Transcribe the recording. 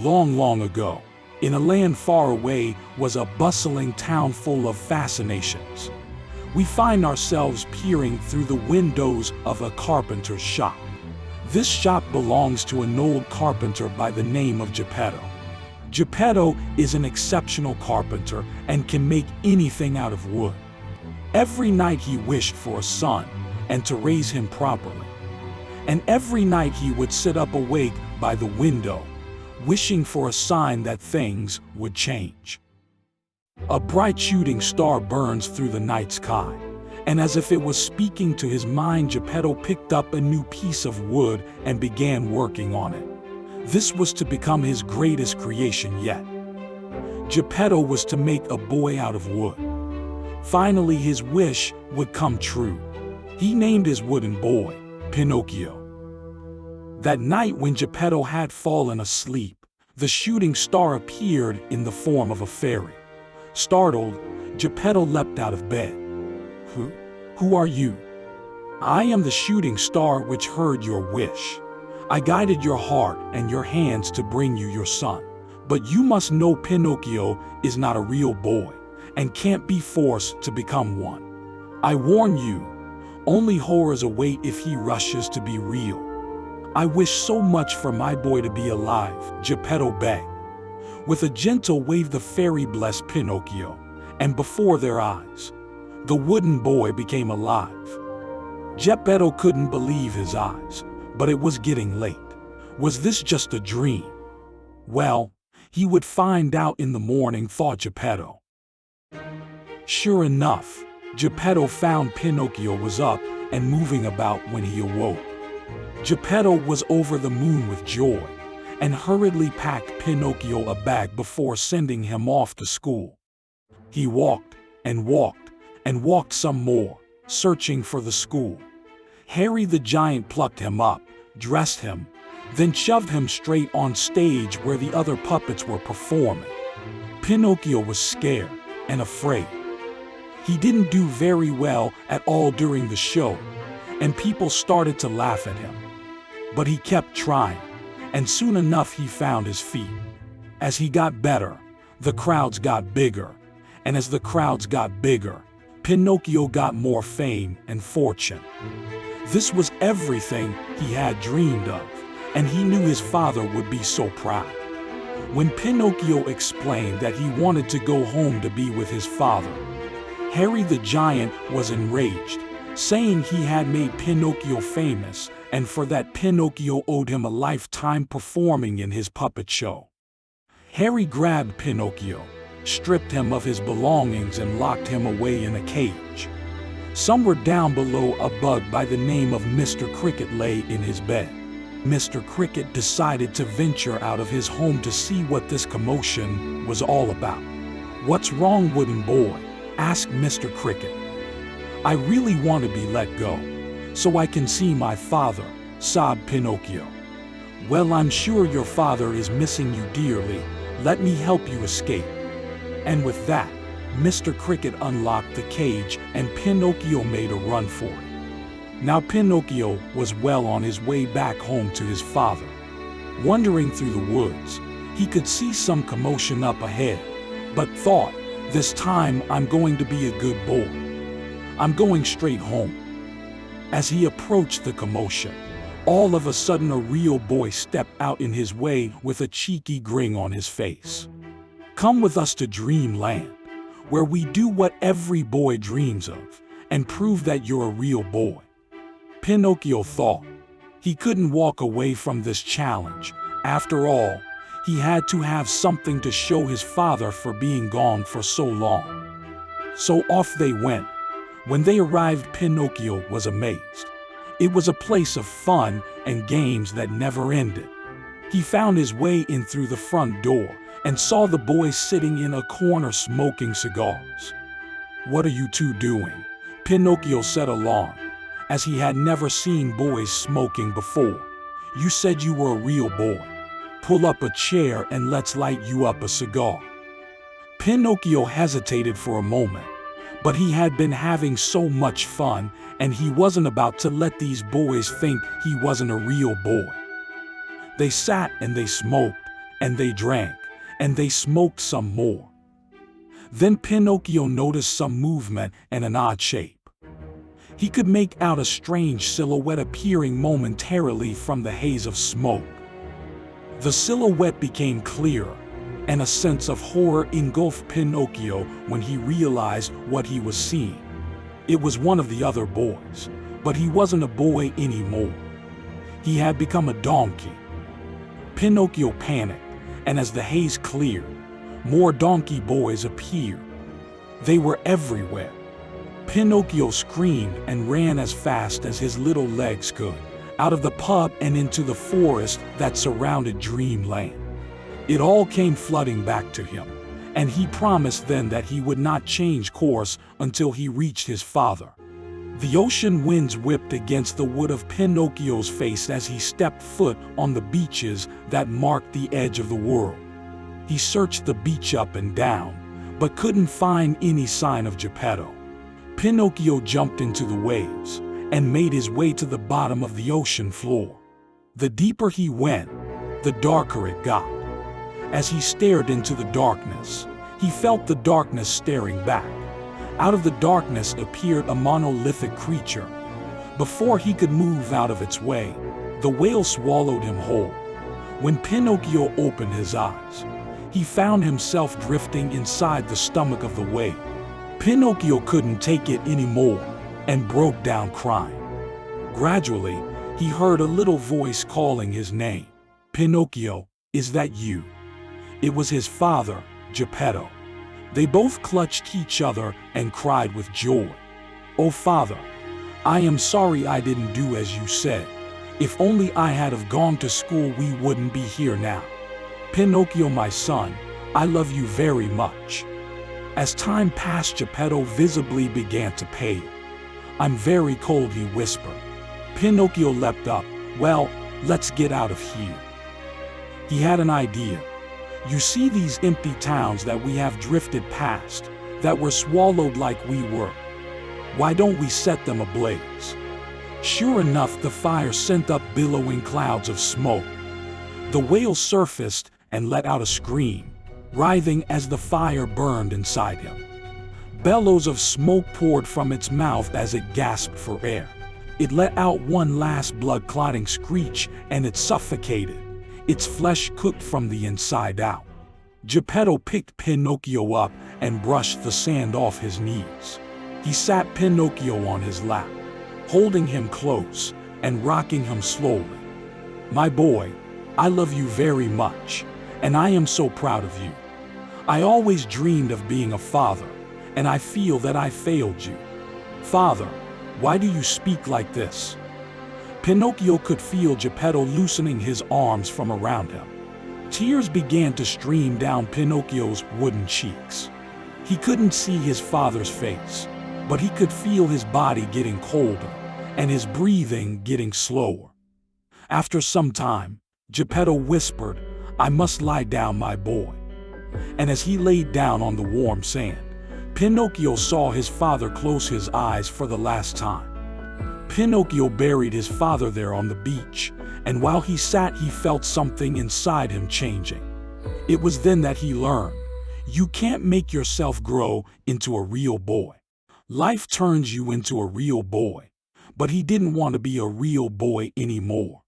Long, long ago, in a land far away, was a bustling town full of fascinations. We find ourselves peering through the windows of a carpenter's shop. This shop belongs to an old carpenter by the name of Geppetto. Geppetto is an exceptional carpenter and can make anything out of wood. Every night he wished for a son and to raise him properly. And every night he would sit up awake by the window, wishing for a sign that things would change. A bright shooting star burns through the night sky, and as if it was speaking to his mind, Geppetto picked up a new piece of wood and began working on it. This was to become his greatest creation yet. Geppetto was to make a boy out of wood. Finally, his wish would come true. He named his wooden boy Pinocchio. That night, when Geppetto had fallen asleep, the shooting star appeared in the form of a fairy. Startled, Geppetto leapt out of bed. Who are you?" "I am the shooting star which heard your wish. I guided your heart and your hands to bring you your son. But you must know Pinocchio is not a real boy and can't be forced to become one. I warn you, only horrors await if he rushes to be real. I wish so much for my boy to be alive," Geppetto begged. With a gentle wave, the fairy blessed Pinocchio, and before their eyes, the wooden boy became alive. Geppetto couldn't believe his eyes, but it was getting late. Was this just a dream? Well, he would find out in the morning, thought Geppetto. Sure enough, Geppetto found Pinocchio was up and moving about when he awoke. Geppetto was over the moon with joy and hurriedly packed Pinocchio a bag before sending him off to school. He walked and walked and walked some more, searching for the school. Harry the giant plucked him up, dressed him, then shoved him straight on stage where the other puppets were performing. Pinocchio was scared and afraid. He didn't do very well at all during the show, and people started to laugh at him. But he kept trying, and soon enough he found his feet. As he got better, the crowds got bigger, and as the crowds got bigger, Pinocchio got more fame and fortune. This was everything he had dreamed of, and he knew his father would be so proud. When Pinocchio explained that he wanted to go home to be with his father, Harry the giant was enraged, saying he had made Pinocchio famous, and for that Pinocchio owed him a lifetime performing in his puppet show. Harry grabbed Pinocchio, stripped him of his belongings, and locked him away in a cage. Somewhere down below, a bug by the name of Mr. Cricket lay in his bed. Mr. Cricket decided to venture out of his home to see what this commotion was all about. "What's wrong, wooden boy?" asked Mr. Cricket. "I really want to be let go, so I can see my father," sobbed Pinocchio. "Well, I'm sure your father is missing you dearly. Let me help you escape." And with that, Mr. Cricket unlocked the cage and Pinocchio made a run for it. Now Pinocchio was well on his way back home to his father. Wandering through the woods, he could see some commotion up ahead, but thought, "This time I'm going to be a good boy. I'm going straight home." As he approached the commotion, all of a sudden a real boy stepped out in his way with a cheeky grin on his face. "Come with us to Dreamland, where we do what every boy dreams of, and prove that you're a real boy." Pinocchio thought. He couldn't walk away from this challenge. After all, he had to have something to show his father for being gone for so long. So off they went. When they arrived, Pinocchio was amazed. It was a place of fun and games that never ended. He found his way in through the front door and saw the boys sitting in a corner smoking cigars. "What are you two doing?" Pinocchio said, alarmed, as he had never seen boys smoking before. "You said you were a real boy. Pull up a chair and let's light you up a cigar." Pinocchio hesitated for a moment, but he had been having so much fun, and he wasn't about to let these boys think he wasn't a real boy. They sat and they smoked, and they drank, and they smoked some more. Then Pinocchio noticed some movement and an odd shape. He could make out a strange silhouette appearing momentarily from the haze of smoke. The silhouette became clearer, and a sense of horror engulfed Pinocchio when he realized what he was seeing. It was one of the other boys, but he wasn't a boy anymore. He had become a donkey. Pinocchio panicked, and as the haze cleared, more donkey boys appeared. They were everywhere. Pinocchio screamed and ran as fast as his little legs could, out of the pub and into the forest that surrounded Dreamland. It all came flooding back to him, and he promised then that he would not change course until he reached his father. The ocean winds whipped against the wood of Pinocchio's face as he stepped foot on the beaches that marked the edge of the world. He searched the beach up and down, but couldn't find any sign of Geppetto. Pinocchio jumped into the waves and made his way to the bottom of the ocean floor. The deeper he went, the darker it got. As he stared into the darkness, he felt the darkness staring back. Out of the darkness appeared a monolithic creature. Before he could move out of its way, the whale swallowed him whole. When Pinocchio opened his eyes, he found himself drifting inside the stomach of the whale. Pinocchio couldn't take it anymore and broke down crying. Gradually, he heard a little voice calling his name. "Pinocchio, is that you?" It was his father, Geppetto. They both clutched each other and cried with joy. "Oh, Father, I am sorry I didn't do as you said. If only I had have gone to school, we wouldn't be here now. Pinocchio, my son, I love you very much." As time passed, Geppetto visibly began to pale. "I'm very cold," he whispered. Pinocchio leapt up. "Well, let's get out of here." He had an idea. "You see these empty towns that we have drifted past, that were swallowed like we were? Why don't we set them ablaze?" Sure enough, the fire sent up billowing clouds of smoke. The whale surfaced and let out a scream, writhing as the fire burned inside him. Bellows of smoke poured from its mouth as it gasped for air. It let out one last blood-clotting screech and it suffocated, its flesh cooked from the inside out. Geppetto picked Pinocchio up and brushed the sand off his knees. He sat Pinocchio on his lap, holding him close and rocking him slowly. "My boy, I love you very much, and I am so proud of you. I always dreamed of being a father, and I feel that I failed you. Father, why do you speak like this?" Pinocchio could feel Geppetto loosening his arms from around him. Tears began to stream down Pinocchio's wooden cheeks. He couldn't see his father's face, but he could feel his body getting colder and his breathing getting slower. After some time, Geppetto whispered, "I must lie down, my boy." And as he laid down on the warm sand, Pinocchio saw his father close his eyes for the last time. Pinocchio buried his father there on the beach, and while he sat, he felt something inside him changing. It was then that he learned, you can't make yourself grow into a real boy. Life turns you into a real boy, but he didn't want to be a real boy anymore.